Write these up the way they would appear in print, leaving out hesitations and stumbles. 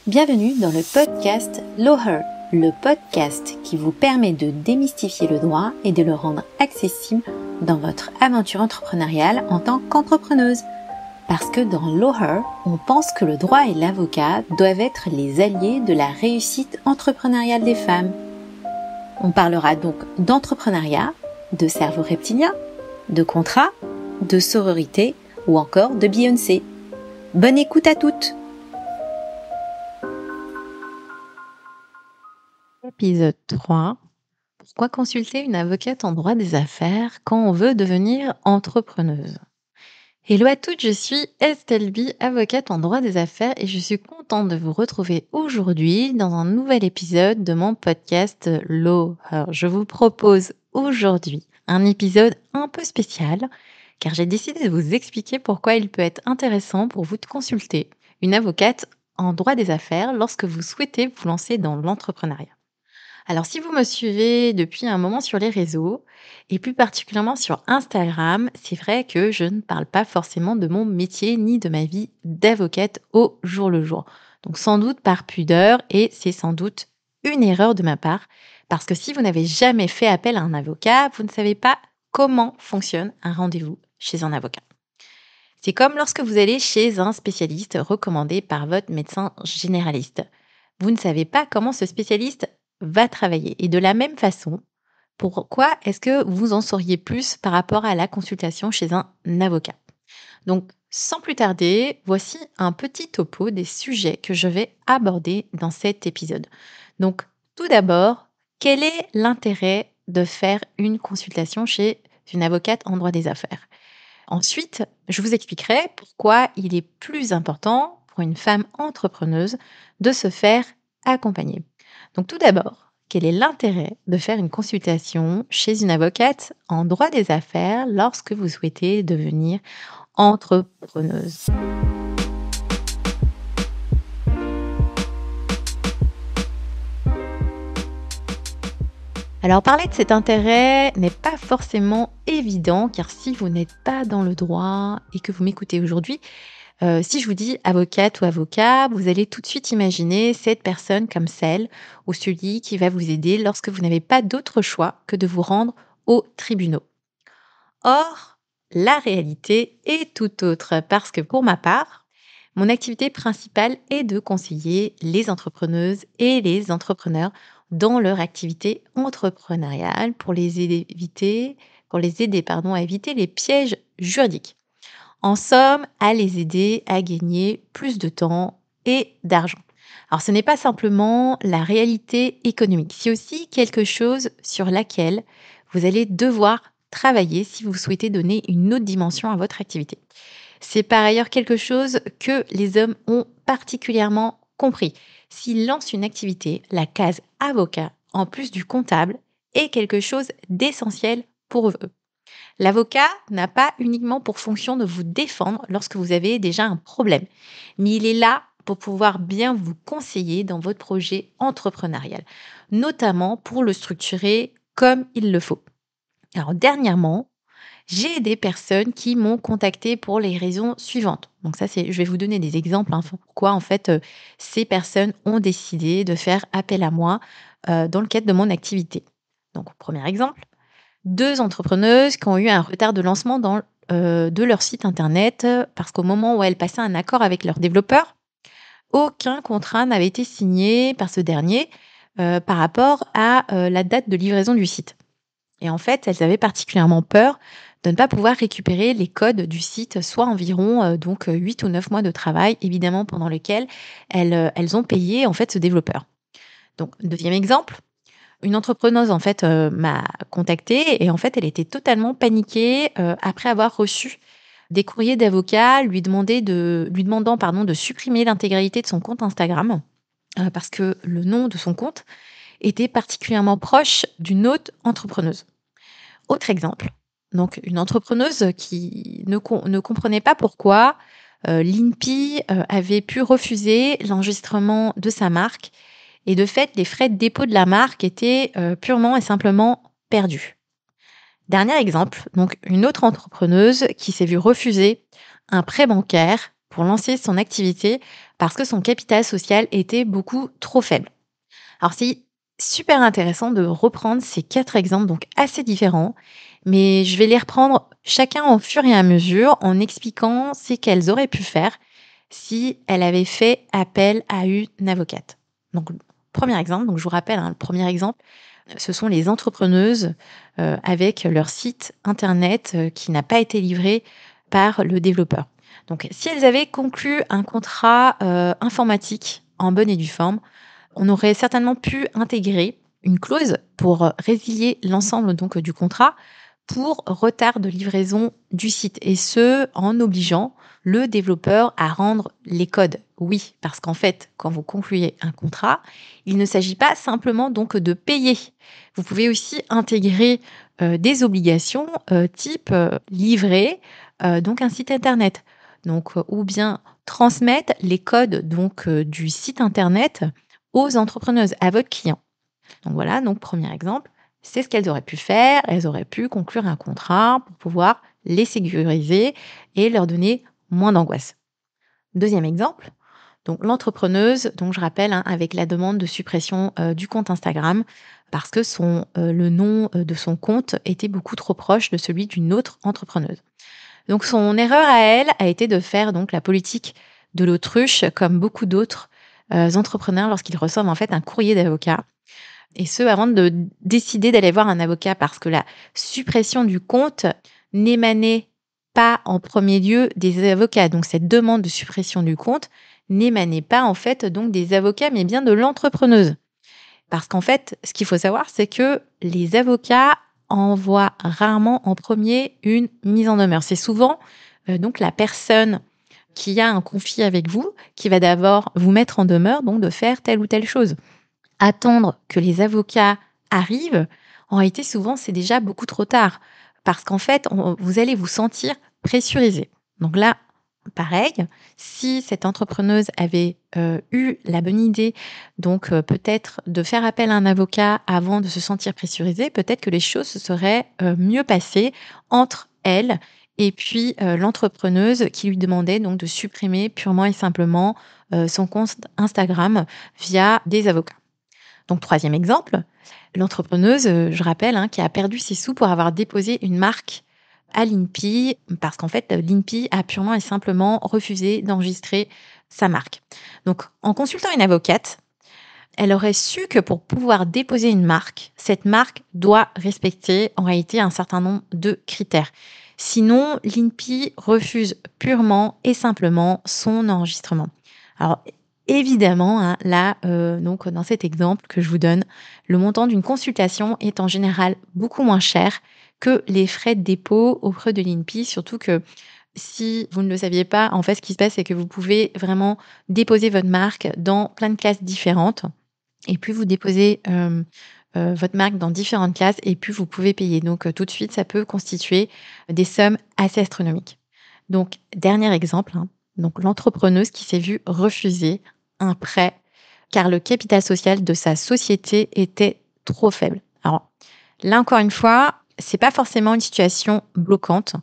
Bienvenue dans le podcast Lawher, le podcast qui vous permet de démystifier le droit et de le rendre accessible dans votre aventure entrepreneuriale en tant qu'entrepreneuse. Parce que dans Lawher, on pense que le droit et l'avocat doivent être les alliés de la réussite entrepreneuriale des femmes. On parlera donc d'entrepreneuriat, de cerveau reptilien, de contrat, de sororité ou encore de Beyoncé. Bonne écoute à toutes! Épisode 3. Pourquoi consulter une avocate en droit des affaires quand on veut devenir entrepreneuse? Hello à toutes, je suis Estelle B, avocate en droit des affaires et je suis contente de vous retrouver aujourd'hui dans un nouvel épisode de mon podcast Lawher. Je vous propose aujourd'hui un épisode un peu spécial car j'ai décidé de vous expliquer pourquoi il peut être intéressant pour vous de consulter une avocate en droit des affaires lorsque vous souhaitez vous lancer dans l'entrepreneuriat. Alors, si vous me suivez depuis un moment sur les réseaux, et plus particulièrement sur Instagram, c'est vrai que je ne parle pas forcément de mon métier ni de ma vie d'avocate au jour le jour. Donc, sans doute par pudeur, et c'est sans doute une erreur de ma part, parce que si vous n'avez jamais fait appel à un avocat, vous ne savez pas comment fonctionne un rendez-vous chez un avocat. C'est comme lorsque vous allez chez un spécialiste recommandé par votre médecin généraliste. Vous ne savez pas comment ce spécialiste va travailler. Et de la même façon, pourquoi est-ce que vous en sauriez plus par rapport à la consultation chez un avocat? Donc, sans plus tarder, voici un petit topo des sujets que je vais aborder dans cet épisode. Donc, tout d'abord, quel est l'intérêt de faire une consultation chez une avocate en droit des affaires? Ensuite, je vous expliquerai pourquoi il est plus important pour une femme entrepreneuse de se faire accompagner. Donc tout d'abord, quel est l'intérêt de faire une consultation chez une avocate en droit des affaires lorsque vous souhaitez devenir entrepreneuse? Alors parler de cet intérêt n'est pas forcément évident car si vous n'êtes pas dans le droit et que vous m'écoutez aujourd'hui, si je vous dis avocate ou avocat, vous allez tout de suite imaginer cette personne comme celle ou celui qui va vous aider lorsque vous n'avez pas d'autre choix que de vous rendre aux tribunaux. Or, la réalité est tout autre parce que pour ma part, mon activité principale est de conseiller les entrepreneuses et les entrepreneurs dans leur activité entrepreneuriale pour les aider, à éviter les pièges juridiques. En somme, à les aider à gagner plus de temps et d'argent. Alors, ce n'est pas simplement la réalité économique, c'est aussi quelque chose sur laquelle vous allez devoir travailler si vous souhaitez donner une autre dimension à votre activité. C'est par ailleurs quelque chose que les hommes ont particulièrement compris. S'ils lancent une activité, la case avocat, en plus du comptable, est quelque chose d'essentiel pour eux. L'avocat n'a pas uniquement pour fonction de vous défendre lorsque vous avez déjà un problème, mais il est là pour pouvoir bien vous conseiller dans votre projet entrepreneurial, notamment pour le structurer comme il le faut. Alors dernièrement, j'ai des personnes qui m'ont contacté pour les raisons suivantes. Donc ça, je vais vous donner des exemples, pourquoi en fait ces personnes ont décidé de faire appel à moi dans le cadre de mon activité. Donc premier exemple, 2 entrepreneuses qui ont eu un retard de lancement de leur site internet parce qu'au moment où elles passaient un accord avec leur développeur, aucun contrat n'avait été signé par ce dernier par rapport à la date de livraison du site. Et en fait, elles avaient particulièrement peur de ne pas pouvoir récupérer les codes du site, soit environ 8 ou 9 mois de travail, évidemment pendant lequel elles ont payé en fait ce développeur. Donc, deuxième exemple, une entrepreneuse en fait m'a contactée et en fait elle était totalement paniquée après avoir reçu des courriers d'avocats lui demandant de supprimer l'intégralité de son compte Instagram parce que le nom de son compte était particulièrement proche d'une autre entrepreneuse. Autre exemple, donc une entrepreneuse qui ne comprenait pas pourquoi l'INPI avait pu refuser l'enregistrement de sa marque et de fait, les frais de dépôt de la marque étaient purement et simplement perdus. Dernier exemple, donc une autre entrepreneuse qui s'est vue refuser un prêt bancaire pour lancer son activité parce que son capital social était beaucoup trop faible. Alors c'est super intéressant de reprendre ces 4 exemples, donc assez différents, mais je vais les reprendre chacun au fur et à mesure en expliquant ce qu'elles auraient pu faire si elles avaient fait appel à une avocate. Donc, premier exemple, donc je vous rappelle, le premier exemple, ce sont les entrepreneuses avec leur site internet qui n'a pas été livré par le développeur. Donc, si elles avaient conclu un contrat informatique en bonne et due forme, on aurait certainement pu intégrer une clause pour résilier l'ensemble donc du contrat pour retard de livraison du site, et ce, en obligeant le développeur à rendre les codes. Oui, parce qu'en fait, quand vous concluez un contrat, il ne s'agit pas simplement donc de payer. Vous pouvez aussi intégrer des obligations type livrer donc un site internet, donc ou bien transmettre les codes donc du site internet aux entrepreneuses, à votre client. Donc voilà, donc premier exemple, c'est ce qu'elles auraient pu faire. Elles auraient pu conclure un contrat pour pouvoir les sécuriser et leur donner moins d'angoisse. Deuxième exemple, donc l'entrepreneuse, donc je rappelle, avec la demande de suppression du compte Instagram parce que le nom de son compte était beaucoup trop proche de celui d'une autre entrepreneuse. Donc son erreur à elle a été de faire donc la politique de l'autruche comme beaucoup d'autres entrepreneurs lorsqu'ils reçoivent en fait un courrier d'avocat. Et ce, avant de décider d'aller voir un avocat, parce que la suppression du compte n'émanait pas en premier lieu des avocats. Donc cette demande de suppression du compte n'émanait pas en fait donc des avocats, mais bien de l'entrepreneuse. Parce qu'en fait, ce qu'il faut savoir, c'est que les avocats envoient rarement en premier une mise en demeure. C'est souvent donc la personne qui a un conflit avec vous qui va d'abord vous mettre en demeure donc de faire telle ou telle chose. Attendre que les avocats arrivent, en réalité, souvent, c'est déjà beaucoup trop tard. Parce qu'en fait, vous allez vous sentir pressurisé. Donc là, pareil, si cette entrepreneuse avait eu la bonne idée, donc peut-être de faire appel à un avocat avant de se sentir pressurisée, peut-être que les choses se seraient mieux passées entre elle et puis l'entrepreneuse qui lui demandait donc de supprimer purement et simplement son compte Instagram via des avocats. Donc, troisième exemple, l'entrepreneuse, je rappelle, qui a perdu ses sous pour avoir déposé une marque à l'INPI, parce qu'en fait, l'INPI a purement et simplement refusé d'enregistrer sa marque. Donc, en consultant une avocate, elle aurait su que pour pouvoir déposer une marque, cette marque doit respecter en réalité un certain nombre de critères. Sinon, l'INPI refuse purement et simplement son enregistrement. Alors, évidemment, là, donc dans cet exemple que je vous donne, le montant d'une consultation est en général beaucoup moins cher que les frais de dépôt auprès de l'INPI, surtout que si vous ne le saviez pas, en fait, ce qui se passe, c'est que vous pouvez vraiment déposer votre marque dans plein de classes différentes. Et puis vous déposez votre marque dans différentes classes et puis vous pouvez payer. Donc tout de suite, ça peut constituer des sommes assez astronomiques. Donc dernier exemple, donc l'entrepreneuse qui s'est vue refuser un prêt car le capital social de sa société était trop faible. Alors là encore une fois, c'est pas forcément une situation bloquante.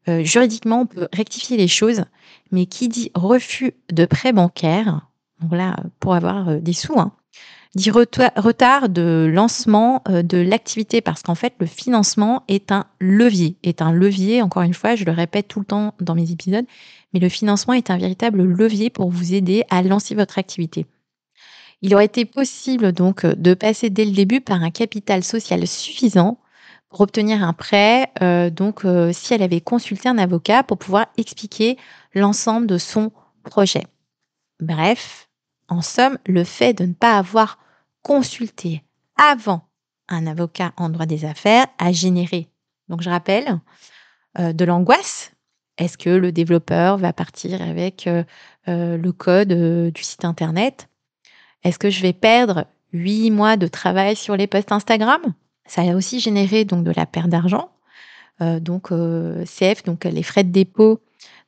Juridiquement, on peut rectifier les choses, mais qui dit refus de prêt bancaire, donc là pour avoir des sous, dit retard de lancement de l'activité, parce qu'en fait, le financement est un levier, encore une fois, je le répète tout le temps dans mes épisodes, mais le financement est un véritable levier pour vous aider à lancer votre activité. Il aurait été possible donc de passer dès le début par un capital social suffisant pour obtenir un prêt, si elle avait consulté un avocat pour pouvoir expliquer l'ensemble de son projet. Bref, en somme, le fait de ne pas avoir consulté avant un avocat en droit des affaires a généré, donc je rappelle, de l'angoisse. Est-ce que le développeur va partir avec le code du site internet? Est-ce que je vais perdre 8 mois de travail sur les posts Instagram? Ça a aussi généré donc de la perte d'argent. CF, donc les frais de dépôt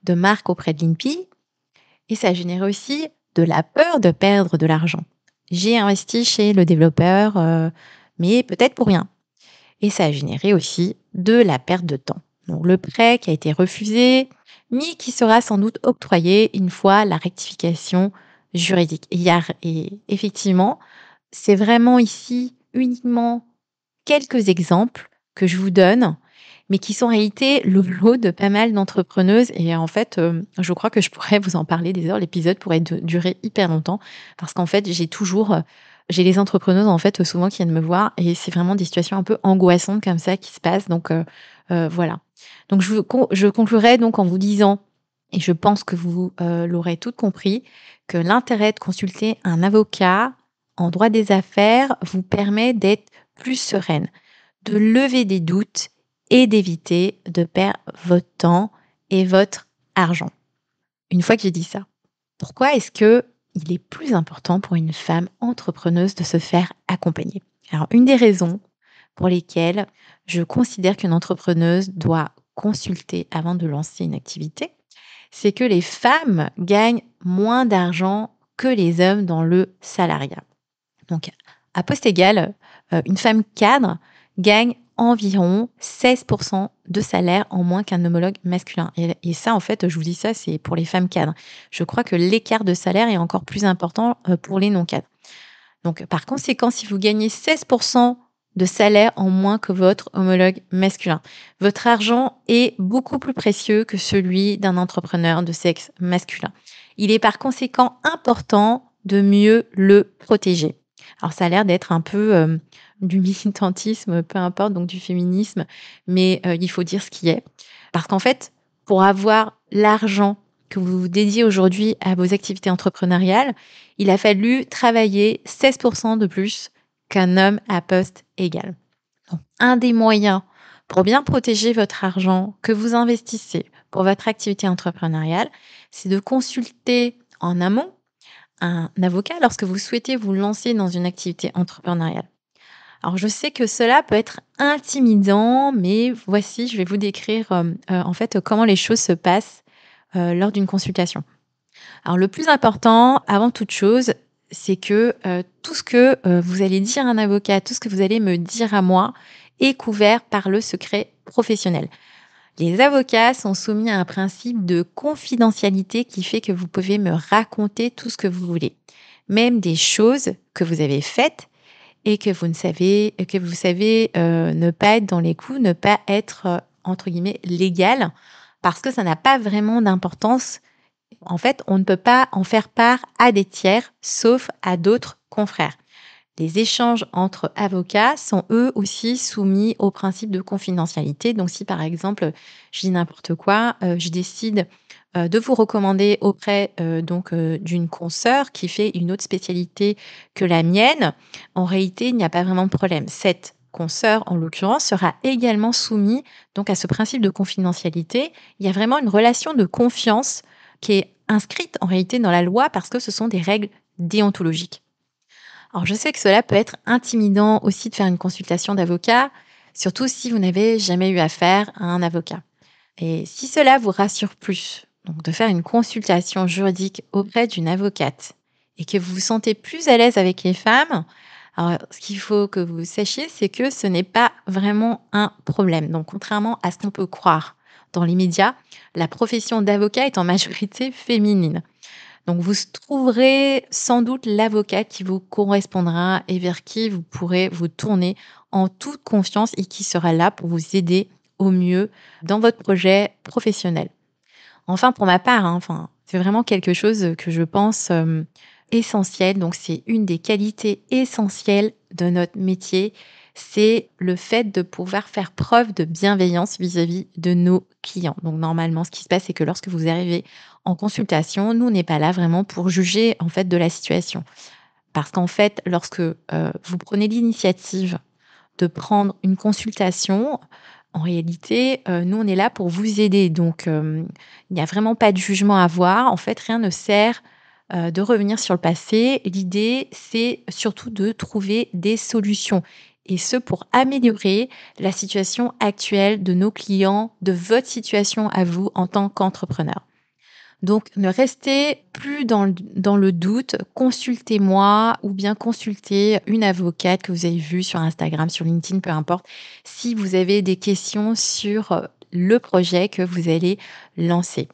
de marque auprès de l'INPI. Et ça a généré aussi de la peur de perdre de l'argent. J'ai investi chez le développeur, mais peut-être pour rien. Et ça a généré aussi de la perte de temps. Donc le prêt qui a été refusé, mais qui sera sans doute octroyé une fois la rectification juridique. Et effectivement, c'est vraiment ici uniquement quelques exemples que je vous donne, mais qui sont en réalité le lot de pas mal d'entrepreneuses. Et en fait, je crois que je pourrais vous en parler des heures. L'épisode pourrait durer hyper longtemps parce qu'en fait, j'ai les entrepreneuses en fait souvent qui viennent me voir et c'est vraiment des situations un peu angoissantes comme ça qui se passent. Donc voilà. Donc je conclurai donc en vous disant, et je pense que vous l'aurez toutes compris, que l'intérêt de consulter un avocat en droit des affaires vous permet d'être plus sereine, de lever des doutes et d'éviter de perdre votre temps et votre argent. Une fois que j'ai dit ça, pourquoi est-ce que il est plus important pour une femme entrepreneuse de se faire accompagner? Alors, une des raisons pour lesquelles je considère qu'une entrepreneuse doit consulter avant de lancer une activité, c'est que les femmes gagnent moins d'argent que les hommes dans le salariat. Donc, à poste égal, une femme cadre gagne environ 16% de salaire en moins qu'un homologue masculin. Et ça, en fait, je vous dis ça, c'est pour les femmes cadres. Je crois que l'écart de salaire est encore plus important pour les non-cadres. Donc, par conséquent, si vous gagnez 16% de salaire en moins que votre homologue masculin, votre argent est beaucoup plus précieux que celui d'un entrepreneur de sexe masculin. Il est par conséquent important de mieux le protéger. Alors, ça a l'air d'être un peu du militantisme, peu importe, donc du féminisme, mais il faut dire ce qui est. Parce qu'en fait, pour avoir l'argent que vous dédiez aujourd'hui à vos activités entrepreneuriales, il a fallu travailler 16% de plus qu'un homme à poste égal. Donc, un des moyens pour bien protéger votre argent que vous investissez pour votre activité entrepreneuriale, c'est de consulter en amont un avocat lorsque vous souhaitez vous lancer dans une activité entrepreneuriale. Alors, je sais que cela peut être intimidant, mais voici, je vais vous décrire en fait comment les choses se passent lors d'une consultation. Alors, le plus important, avant toute chose, c'est que tout ce que vous allez dire à un avocat, tout ce que vous allez me dire à moi, est couvert par le secret professionnel. Les avocats sont soumis à un principe de confidentialité qui fait que vous pouvez me raconter tout ce que vous voulez, même des choses que vous avez faites et que vous savez ne pas être dans les coups, ne pas être entre guillemets légal, parce que ça n'a pas vraiment d'importance. En fait, on ne peut pas en faire part à des tiers, sauf à d'autres confrères. Les échanges entre avocats sont eux aussi soumis au principe de confidentialité. Donc, si par exemple, je dis n'importe quoi, je décide de vous recommander auprès d'une consoeur qui fait une autre spécialité que la mienne, en réalité, il n'y a pas vraiment de problème. Cette consoeur, en l'occurrence, sera également soumise donc à ce principe de confidentialité. Il y a vraiment une relation de confiance qui est inscrite en réalité dans la loi parce que ce sont des règles déontologiques. Alors, je sais que cela peut être intimidant aussi de faire une consultation d'avocat, surtout si vous n'avez jamais eu affaire à un avocat. Et si cela vous rassure plus, donc de faire une consultation juridique auprès d'une avocate et que vous vous sentez plus à l'aise avec les femmes, alors ce qu'il faut que vous sachiez, c'est que ce n'est pas vraiment un problème. Donc, contrairement à ce qu'on peut croire dans les médias, la profession d'avocat est en majorité féminine. Donc, vous trouverez sans doute l'avocat qui vous correspondra et vers qui vous pourrez vous tourner en toute confiance et qui sera là pour vous aider au mieux dans votre projet professionnel. Enfin, pour ma part, c'est vraiment quelque chose que je pense essentiel. Donc, c'est une des qualités essentielles de notre métier. C'est le fait de pouvoir faire preuve de bienveillance vis-à-vis de nos clients. Donc, normalement, ce qui se passe, c'est que lorsque vous arrivez en consultation, nous, on n'est pas là vraiment pour juger en fait de la situation. Parce qu'en fait, lorsque vous prenez l'initiative de prendre une consultation, en réalité, nous, on est là pour vous aider. Donc, il n'y a vraiment pas de jugement à avoir. En fait, rien ne sert de revenir sur le passé. L'idée, c'est surtout de trouver des solutions. Et ce, pour améliorer la situation actuelle de nos clients, de votre situation à vous en tant qu'entrepreneur. Donc, ne restez plus dans le doute, consultez-moi ou bien consultez une avocate que vous avez vue sur Instagram, sur LinkedIn, peu importe, si vous avez des questions sur le projet que vous allez lancer.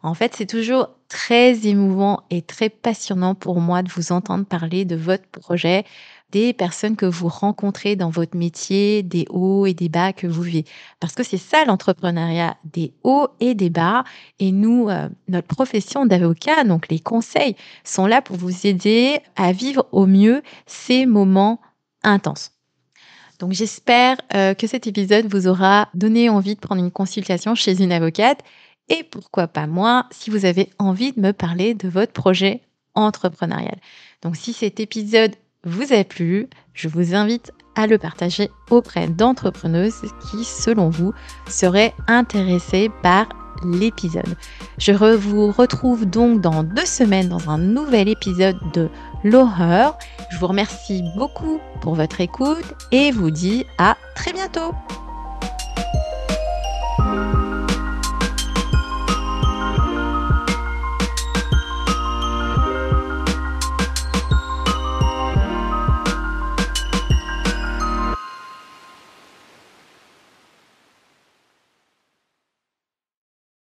En fait, c'est toujours très émouvant et très passionnant pour moi de vous entendre parler de votre projet, des personnes que vous rencontrez dans votre métier, des hauts et des bas que vous vivez. Parce que c'est ça l'entrepreneuriat, des hauts et des bas. Et nous, notre profession d'avocat, donc les conseils, sont là pour vous aider à vivre au mieux ces moments intenses. Donc j'espère que cet épisode vous aura donné envie de prendre une consultation chez une avocate et pourquoi pas moi si vous avez envie de me parler de votre projet entrepreneurial. Donc si cet épisode vous a plu, je vous invite à le partager auprès d'entrepreneuses qui, selon vous, seraient intéressées par l'épisode. Vous retrouve donc dans 2 semaines dans un nouvel épisode de l'horreur. Je vous remercie beaucoup pour votre écoute et vous dis à très bientôt.